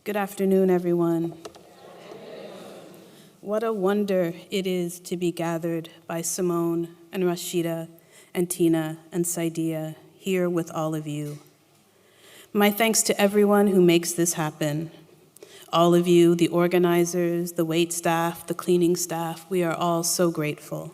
Good afternoon, everyone. What a wonder it is to be gathered by Simone and Rashida and Tina and Saidia here with all of you. My thanks to everyone who makes this happen. All of you, the organizers, the wait staff, the cleaning staff, we are all so grateful.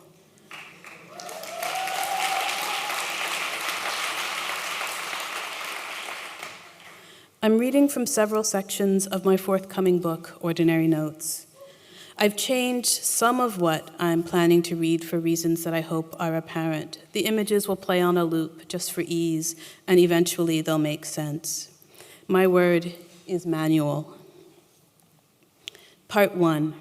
I'm reading from several sections of my forthcoming book, Ordinary Notes. I've changed some of what I'm planning to read for reasons that I hope are apparent. The images will play on a loop just for ease, and eventually they'll make sense. My word is manual. Part 1,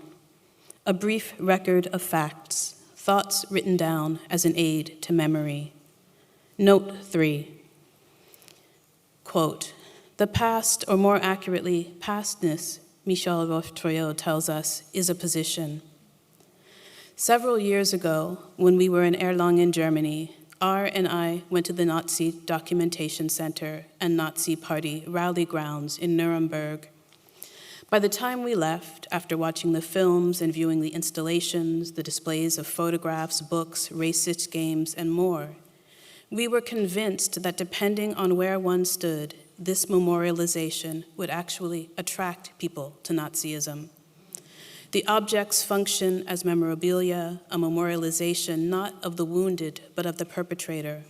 a brief record of facts, thoughts written down as an aid to memory. Note 3, quote, the past, or more accurately, pastness, Michel Roche-Troyot tells us, is a position. Several years ago, when we were in Erlangen, Germany, R and I went to the Nazi Documentation Center and Nazi Party rally grounds in Nuremberg. By the time we left, after watching the films and viewing the installations, the displays of photographs, books, racist games, and more, we were convinced that depending on where one stood, this memorialization would actually attract people to Nazism. The objects function as memorabilia, a memorialization not of the wounded, but of the perpetrator.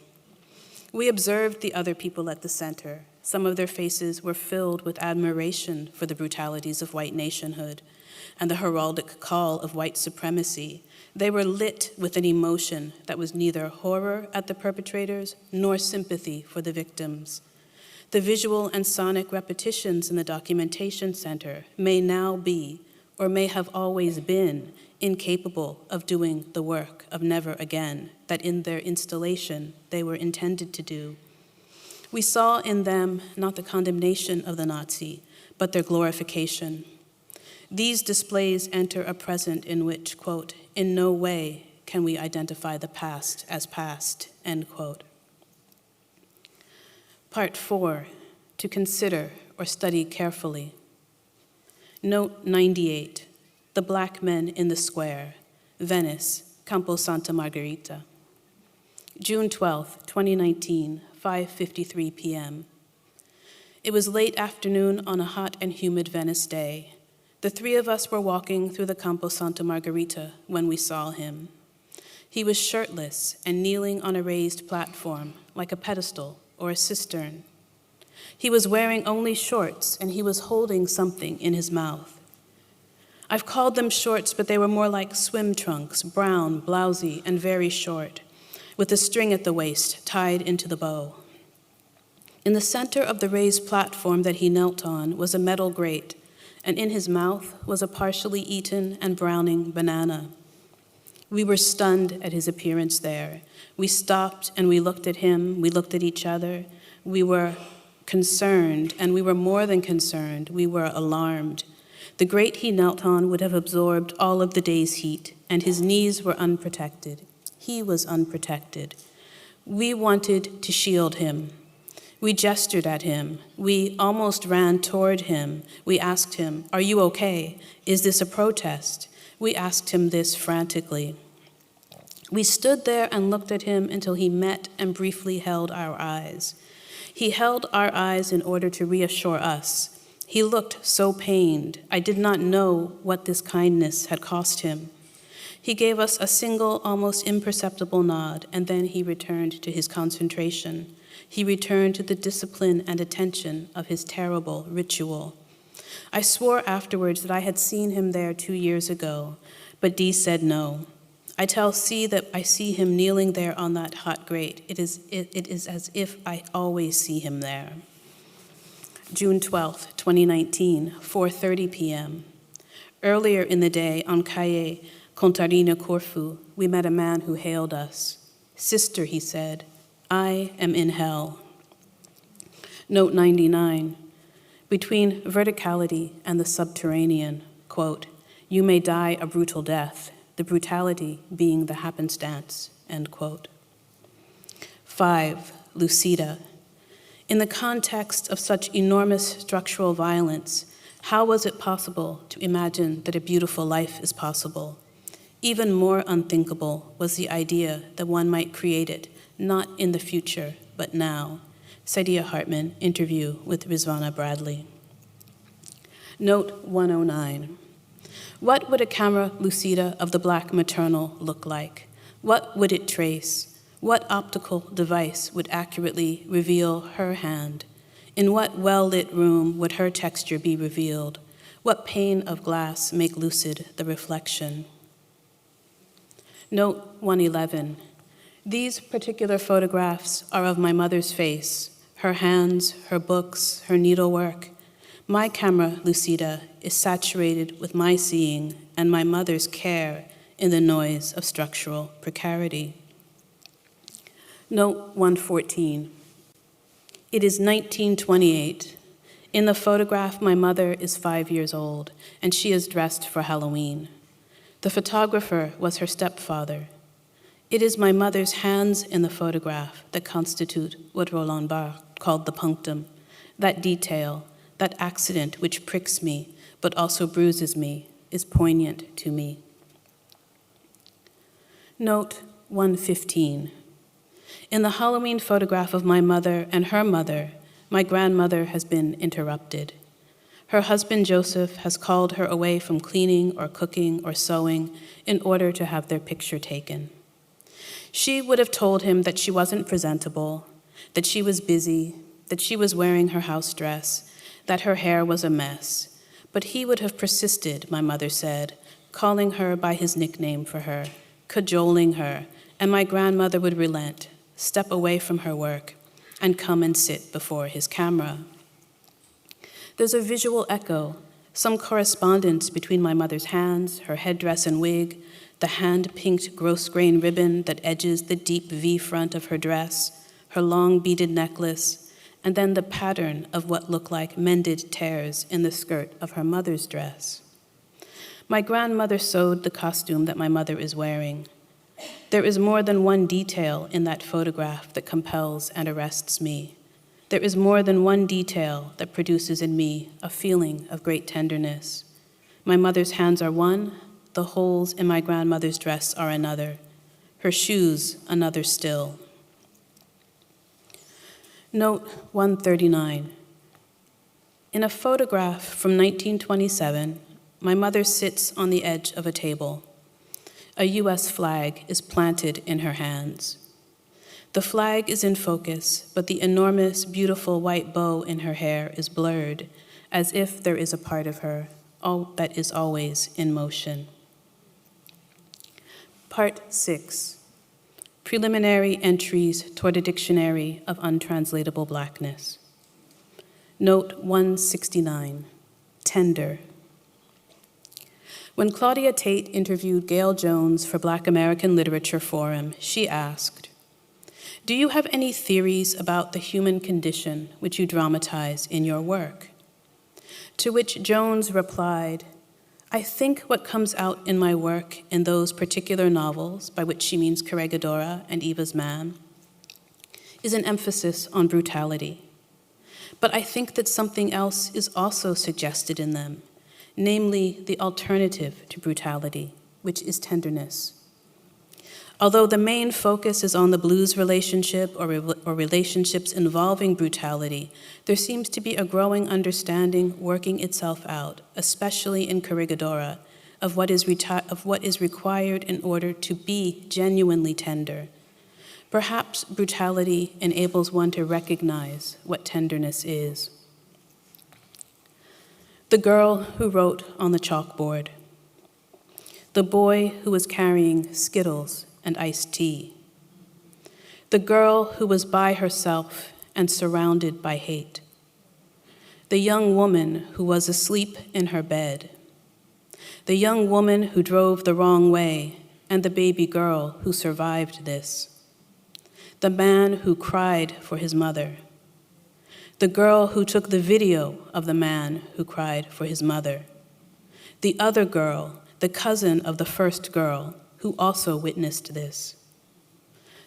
We observed the other people at the center. Some of their faces were filled with admiration for the brutalities of white nationhood and the heraldic call of white supremacy. They were lit with an emotion that was neither horror at the perpetrators nor sympathy for the victims. The visual and sonic repetitions in the documentation center may now be, or may have always been, incapable of doing the work of never again that in their installation they were intended to do. We saw in them not the condemnation of the Nazi, but their glorification. These displays enter a present in which, quote, in no way can we identify the past as past, end quote. Part 4, to consider or study carefully. Note 98, the black men in the square, Venice, Campo Santa Margherita. June 12, 2019, 5:53 p.m. It was late afternoon on a hot and humid Venice day. The three of us were walking through the Campo Santa Margherita when we saw him. He was shirtless and kneeling on a raised platform, like a pedestal or a cistern. He was wearing only shorts, and he was holding something in his mouth. I've called them shorts, but they were more like swim trunks, brown, blousy, and very short, with a string at the waist tied into the bow. In the center of the raised platform that he knelt on was a metal grate, and in his mouth was a partially eaten and browning banana. We were stunned at his appearance there. We stopped and we looked at him, we looked at each other. We were concerned, and we were more than concerned, we were alarmed. The grate he knelt on would have absorbed all of the day's heat, and his knees were unprotected. He was unprotected. We wanted to shield him. We gestured at him. We almost ran toward him. We asked him, "Are you okay? Is this a protest?" We asked him this frantically. We stood there and looked at him until he met and briefly held our eyes. He held our eyes in order to reassure us. He looked so pained. I did not know what this kindness had cost him. He gave us a single, almost imperceptible nod, and then he returned to his concentration. He returned to the discipline and attention of his terrible ritual. I swore afterwards that I had seen him there 2 years ago, but Dee said no. I tell C that I see him kneeling there on that hot grate. It is as if I always see him there. June 12, 2019, 4:30 p.m. Earlier in the day on Calle Contarina Corfu, we met a man who hailed us. "Sister," he said, "I am in hell." Note 99, between verticality and the subterranean, quote, you may die a brutal death, the brutality being the happenstance, end quote. 5, Lucida. In the context of such enormous structural violence, How was it possible to imagine that a beautiful life is possible? Even more unthinkable was the idea that one might create it, not in the future, but now. Saidiya Hartman, interview with Rizvana Bradley. Note 109. What would a camera lucida of the Black maternal look like? What would it trace? What optical device would accurately reveal her hand? In what well-lit room would her texture be revealed? What pane of glass make lucid the reflection? Note 111. These particular photographs are of my mother's face, her hands, her books, her needlework. My camera lucida is saturated with my seeing and my mother's care in the noise of structural precarity. Note 114. It is 1928. In the photograph, my mother is 5 years old, and she is dressed for Halloween. The photographer was her stepfather. It is my mother's hands in the photograph that constitute what Roland Barthes called the punctum, that detail, that accident which pricks me, but also bruises me, is poignant to me. Note 115. In the Halloween photograph of my mother and her mother, my grandmother has been interrupted. Her husband, Joseph, has called her away from cleaning or cooking or sewing in order to have their picture taken. She would have told him that she wasn't presentable, that she was busy, that she was wearing her house dress, that her hair was a mess. But he would have persisted, my mother said, calling her by his nickname for her, cajoling her, and my grandmother would relent, step away from her work, and come and sit before his camera. There's a visual echo, some correspondence between my mother's hands, her headdress and wig, the hand-pinked gross-grain ribbon that edges the deep V front of her dress, her long beaded necklace, and then the pattern of what look like mended tears in the skirt of her mother's dress. My grandmother sewed the costume that my mother is wearing. There is more than one detail in that photograph that compels and arrests me. There is more than one detail that produces in me a feeling of great tenderness. My mother's hands are one, the holes in my grandmother's dress are another, her shoes another still. Note 139. In a photograph from 1927, my mother sits on the edge of a table. A U.S. flag is planted in her hands. The flag is in focus, but the enormous, beautiful white bow in her hair is blurred, as if there is a part of her that is always in motion. Part 6. Preliminary entries toward a dictionary of untranslatable Blackness. Note 169. Tender. When Claudia Tate interviewed Gail Jones for Black American Literature Forum, she asked, "Do you have any theories about the human condition which you dramatize in your work?" To which Jones replied, "I think what comes out in my work in those particular novels, by which she means Corregidora and Eva's Man, is an emphasis on brutality. But I think that something else is also suggested in them, namely the alternative to brutality, which is tenderness. Although the main focus is on the blues relationship or relationships involving brutality, there seems to be a growing understanding working itself out, especially in Corregidora, of what is required in order to be genuinely tender. Perhaps brutality enables one to recognize what tenderness is." The girl who wrote on the chalkboard. The boy who was carrying Skittles and iced tea. The girl who was by herself and surrounded by hate. The young woman who was asleep in her bed. The young woman who drove the wrong way and the baby girl who survived this. The man who cried for his mother. The girl who took the video of the man who cried for his mother. The other girl, the cousin of the first girl, who also witnessed this.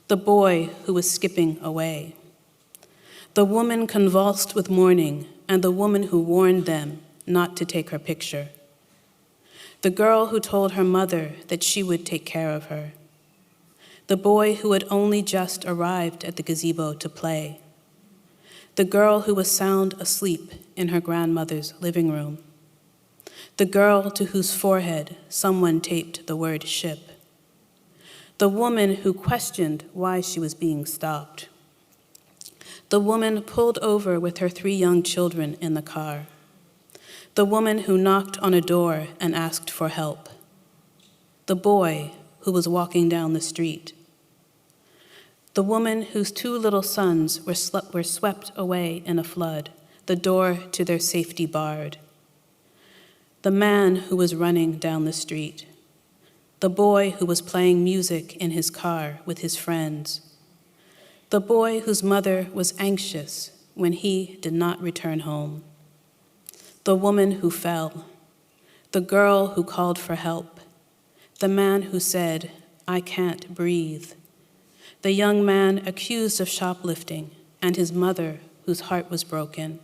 The boy who was skipping away. The woman convulsed with mourning, and the woman who warned them not to take her picture. The girl who told her mother that she would take care of her. The boy who had only just arrived at the gazebo to play. The girl who was sound asleep in her grandmother's living room. The girl to whose forehead someone taped the word ship. The woman who questioned why she was being stopped. The woman pulled over with her 3 young children in the car. The woman who knocked on a door and asked for help. The boy who was walking down the street. The woman whose 2 little sons were swept away in a flood, the door to their safety barred. The man who was running down the street. The boy who was playing music in his car with his friends. The boy whose mother was anxious when he did not return home. The woman who fell. The girl who called for help. The man who said, "I can't breathe." The young man accused of shoplifting and his mother whose heart was broken.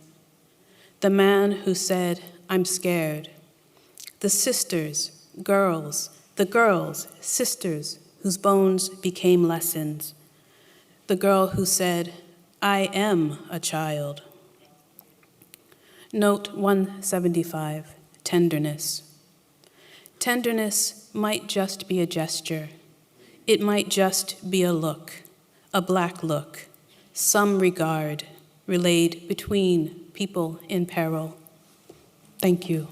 The man who said, "I'm scared." The sisters, girls, the girls, sisters, whose bones became lessons. The girl who said, "I am a child." Note 175, tenderness. Tenderness might just be a gesture. It might just be a look, a black look, some regard relayed between people in peril. Thank you.